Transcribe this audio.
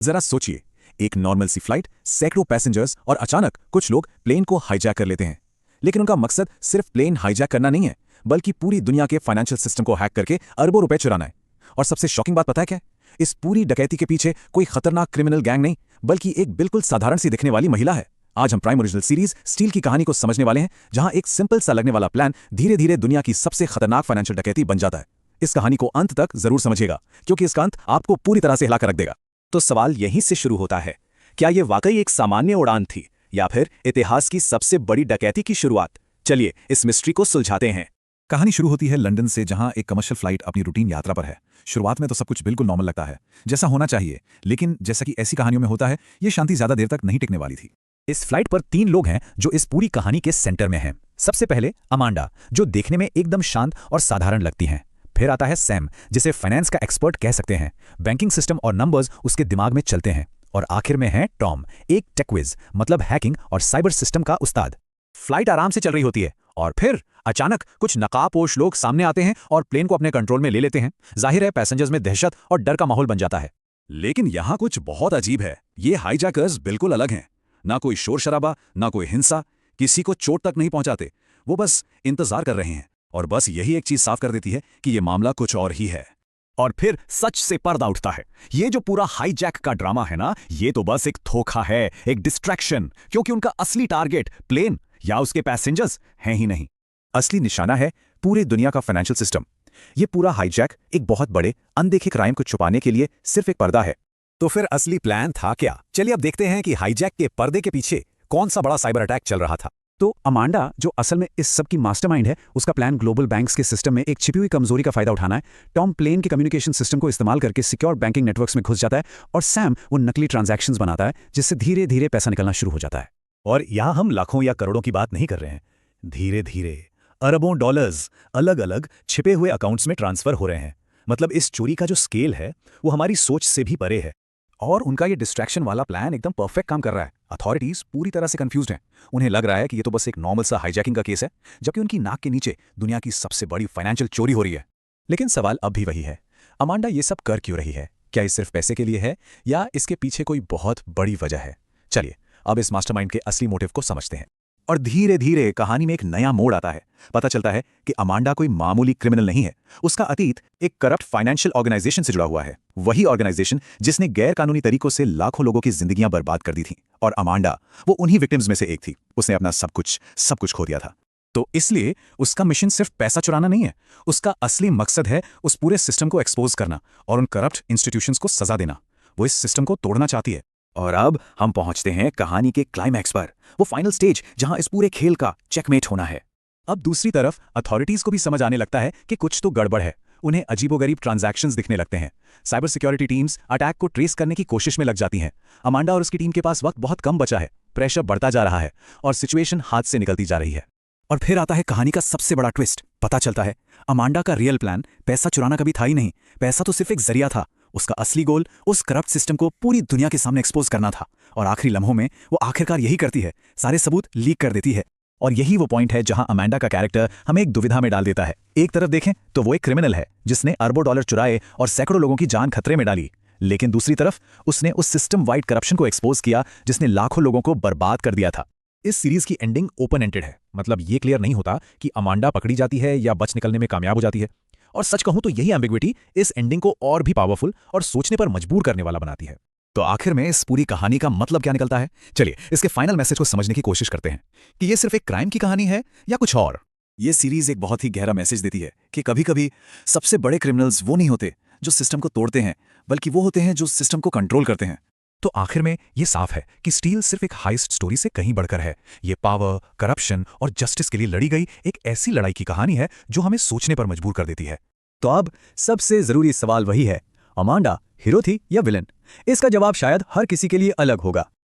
जरा सोचिए, एक नॉर्मल सी फ्लाइट, सैकड़ों पैसेंजर्स और अचानक कुछ लोग प्लेन को हाईजैक कर लेते हैं। लेकिन उनका मकसद सिर्फ प्लेन हाईजैक करना नहीं है, बल्कि पूरी दुनिया के फाइनेंशियल सिस्टम को हैक करके अरबों रुपए चुराना है। और सबसे शॉकिंग बात पता है क्या? इस पूरी डकैती के पीछे कोई खतरनाक क्रिमिनल गैंग नहीं, बल्कि एक बिल्कुल साधारण सी दिखने वाली महिला है। आज हम प्राइम ओरिजिनल सीरीज स्टील की कहानी को समझने वाले हैं, जहां एक सिंपल सा लगने वाला प्लान धीरे धीरे दुनिया की सबसे खतरनाक फाइनेंशियल डकैती बन जाता है। इस कहानी को अंत तक जरूर समझिएगा, क्योंकि इसका अंत आपको पूरी तरह से हिलाकर रख देगा। तो सवाल यहीं से शुरू होता है, क्या यह वाकई एक सामान्य उड़ान थी या फिर इतिहास की सबसे बड़ी डकैती की शुरुआत? चलिए इस मिस्ट्री को सुलझाते हैं। कहानी शुरू होती है लंदन से, जहां एक कमर्शियल फ्लाइट अपनी रूटीन यात्रा पर है। शुरुआत में तो सब कुछ बिल्कुल नॉर्मल लगता है, जैसा होना चाहिए, लेकिन जैसा कि ऐसी कहानियों में होता है, ये शांति ज्यादा देर तक नहीं टिकने वाली थी। इस फ्लाइट पर 3 लोग हैं जो इस पूरी कहानी के सेंटर में हैं। सबसे पहले अमांडा, जो देखने में एकदम शांत और साधारण लगती हैं। फिर आता है सैम, जिसे फाइनेंस का एक्सपर्ट कह सकते हैं। बैंकिंग सिस्टम और नंबर्स उसके दिमाग में चलते हैं। और आखिर में है टॉम, एक टेकविज मतलब हैकिंग और साइबर सिस्टम का उस्ताद। फ्लाइट आराम से चल रही होती है और फिर अचानक कुछ नकाबपोश लोग सामने आते हैं और प्लेन को अपने कंट्रोल में ले लेते हैं। जाहिर है पैसेंजर्स में दहशत और डर का माहौल बन जाता है। लेकिन यहां कुछ बहुत अजीब है। ये हाईजैकर्स बिल्कुल अलग हैं। ना कोई शोर शराबा, ना कोई हिंसा, किसी को चोट तक नहीं पहुंचाते। वो बस इंतजार कर रहे हैं। और बस यही एक चीज साफ कर देती है कि यह मामला कुछ और ही है। और फिर सच से पर्दा उठता है। ये जो पूरा हाईजैक का ड्रामा है ना, ये तो बस एक धोखा है, एक डिस्ट्रैक्शन, क्योंकि उनका असली टारगेट प्लेन या उसके पैसेंजर्स हैं ही नहीं। असली निशाना है पूरी दुनिया का फाइनेंशियल सिस्टम। ये पूरा हाईजैक एक बहुत बड़े अनदेखे क्राइम को छुपाने के लिए सिर्फ एक पर्दा है। तो फिर असली प्लान था क्या? चलिए अब देखते हैं कि हाईजैक के पर्दे के पीछे कौन सा बड़ा साइबर अटैक चल रहा था। तो अमांडा, जो असल में इस सब की मास्टरमाइंड है, उसका प्लान ग्लोबल बैंक्स के सिस्टम में एक छिपी हुई कमजोरी का फायदा उठाना है। टॉम प्लेन के कम्युनिकेशन सिस्टम को इस्तेमाल करके सिक्योर बैंकिंग नेटवर्क्स में घुस जाता है। और सैम वो नकली ट्रांजैक्शंस बनाता है, जिससे धीरे धीरे पैसा निकलना शुरू हो जाता है। और यहां हम लाखों या करोड़ों की बात नहीं कर रहे हैं। धीरे धीरे अरबों डॉलर्स अलग अलग छिपे हुए अकाउंट्स में ट्रांसफर हो रहे हैं। मतलब इस चोरी का जो स्केल है वो हमारी सोच से भी परे है। और उनका ये डिस्ट्रैक्शन वाला प्लान एकदम परफेक्ट काम कर रहा है। अथॉरिटीज पूरी तरह से कंफ्यूज्ड हैं। उन्हें लग रहा है कि ये तो बस एक नॉर्मल सा हाईजैकिंग का केस है, जबकि उनकी नाक के नीचे दुनिया की सबसे बड़ी फाइनेंशियल चोरी हो रही है। लेकिन सवाल अब भी वही है, अमांडा ये सब कर क्यों रही है? क्या ये सिर्फ पैसे के लिए है या इसके पीछे कोई बहुत बड़ी वजह है? चलिए अब इस मास्टरमाइंड के असली मोटिव को समझते हैं। और धीरे धीरे कहानी में एक नया मोड़ आता है। पता चलता है कि अमांडा कोई मामूली क्रिमिनल नहीं है। उसका अतीत एक करप्ट फाइनेंशियल ऑर्गेनाइजेशन से जुड़ा हुआ है। वही ऑर्गेनाइजेशन जिसने गैर कानूनी तरीकों से लाखों लोगों की जिंदगियां बर्बाद कर दी थीं। और अमांडा वो उन्हीं विक्टिम्स में से एक थी। उसने अपना सब कुछ खो दिया था। तो इसलिए उसका मिशन सिर्फ पैसा चुराना नहीं है। उसका असली मकसद है उस पूरे सिस्टम को एक्सपोज करना और उन करप्ट इंस्टीट्यूशंस को सजा देना। वो इस सिस्टम को तोड़ना चाहती है। और अब हम पहुंचते हैं कहानी के क्लाइमैक्स पर, वो फाइनल स्टेज जहां इस पूरे खेल का चेकमेट होना है। अब दूसरी तरफ अथॉरिटीज को भी समझ आने लगता है कि कुछ तो गड़बड़ है। उन्हें अजीबोगरीब ट्रांजैक्शंस दिखने लगते हैं। साइबर सिक्योरिटी टीम्स अटैक को ट्रेस करने की कोशिश में लग जाती हैं। अमांडा और उसकी टीम के पास वक्त बहुत कम बचा है। प्रेशर बढ़ता जा रहा है और सिचुएशन हाथ से निकलती जा रही है। और फिर आता है कहानी का सबसे बड़ा ट्विस्ट। पता चलता है अमांडा का रियल प्लान पैसा चुराना कभी था ही नहीं। पैसा तो सिर्फ एक जरिया था। उसका असली गोल उस करप्ट सिस्टम को पूरी दुनिया के सामने एक्सपोज करना था। और आखिरी लम्हों में वो आखिरकार यही करती है, सारे सबूत लीक कर देती है। और यही वो पॉइंट है जहां अमांडा का कैरेक्टर हमें एक दुविधा में डाल देता है। एक तरफ देखें तो वो एक क्रिमिनल है जिसने अरबों डॉलर चुराए और सैकड़ों लोगों की जान खतरे में डाली। लेकिन दूसरी तरफ उसने उस सिस्टम वाइड करप्शन को एक्सपोज किया जिसने लाखों लोगों को बर्बाद कर दिया था। इस सीरीज की एंडिंग ओपन एंडेड है। मतलब ये क्लियर नहीं होता कि अमांडा पकड़ी जाती है या बच निकलने में कामयाब हो जाती है। और सच कहूं तो यही एम्बिग्विटी इस एंडिंग को और भी पावरफुल और सोचने पर मजबूर करने वाला बनाती है। तो आखिर में इस पूरी कहानी का मतलब क्या निकलता है? चलिए इसके फाइनल मैसेज को समझने की कोशिश करते हैं कि ये सिर्फ एक क्राइम की कहानी है या कुछ और। ये सीरीज एक बहुत ही गहरा मैसेज देती है कि कभी कभी सबसे बड़े क्रिमिनल्स वो नहीं होते जो सिस्टम को तोड़ते हैं, बल्कि वो होते हैं जो सिस्टम को कंट्रोल करते हैं। तो आखिर में ये साफ है कि स्टील सिर्फ एक हाइस्ट स्टोरी से कहीं बढ़कर है। ये पावर, करप्शन और जस्टिस के लिए लड़ी गई एक ऐसी लड़ाई की कहानी है जो हमें सोचने पर मजबूर कर देती है। तो अब सबसे जरूरी सवाल वही है, अमांडा हीरो थी या विलन? इसका जवाब शायद हर किसी के लिए अलग होगा।